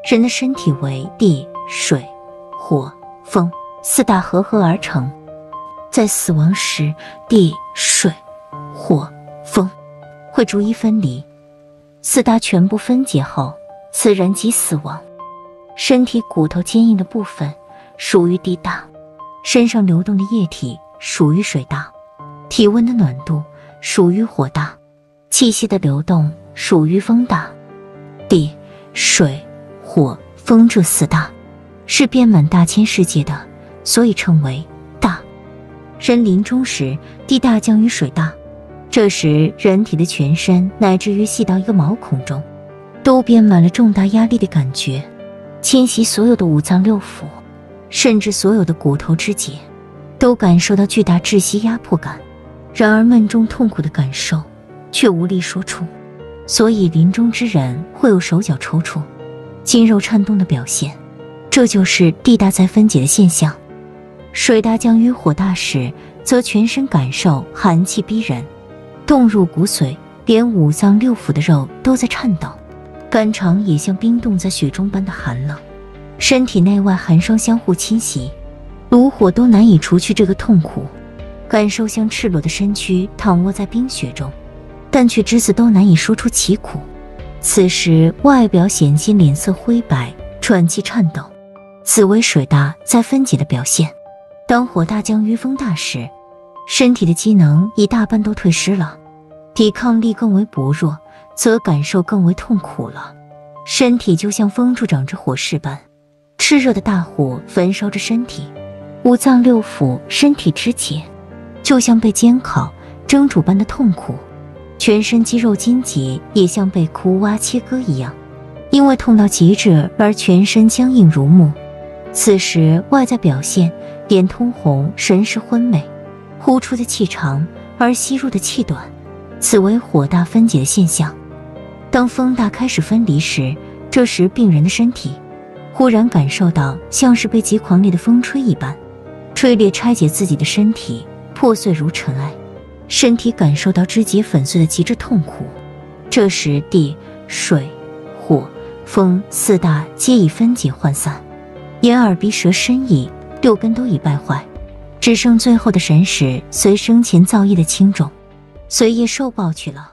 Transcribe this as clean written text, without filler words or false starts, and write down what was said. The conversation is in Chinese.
人的身体为地、水、火、风四大合合而成，在死亡时，地、水、火、风会逐一分离，四大全部分解后，此人即死亡。身体骨头坚硬的部分属于地大，身上流动的液体属于水大，体温的暖度属于火大，气息的流动属于风大。地、水、火、风这四大是遍满大千世界的，所以称为大。人临终时，地大降于水大，这时人体的全身乃至于细到一个毛孔中，都遍满了重大压力的感觉，侵袭所有的五脏六腑，甚至所有的骨头肢节，都感受到巨大窒息压迫感。然而闷中痛苦的感受却无力说出，所以临终之人会有手脚抽搐、筋肉颤动的表现，这就是地大在分解的现象。水大降于火大时，则全身感受寒气逼人，动入骨髓，连五脏六腑的肉都在颤抖，肝肠也像冰冻在雪中般的寒冷，身体内外寒霜相互侵袭，炉火都难以除去这个痛苦，感受像赤裸的身躯躺卧在冰雪中，但却只字都难以说出其苦。此时外表显现脸色灰白，喘气颤抖，此为水大在分解的表现。当火大降于风大时，身体的机能一大半都退失了，抵抗力更为薄弱，则感受更为痛苦了。身体就像风柱长着火势般，炽热的大火焚烧着身体，五脏六腑、身体肢节就像被煎烤、蒸煮般的痛苦，全身肌肉筋节也像被枯挖切割一样，因为痛到极致而全身僵硬如木。此时外在表现脸通红，神识昏昧，呼出的气长而吸入的气短，此为火大分解的现象。当风大开始分离时，这时病人的身体忽然感受到像是被极狂烈的风吹一般，吹裂拆解自己的身体，破碎如尘埃，身体感受到肢节粉碎的极致痛苦。这时地、水、火、风四大皆已分解涣散，眼耳鼻舌身意六根都已败坏，只剩最后的神识随生前造业的轻重，随业受报去了。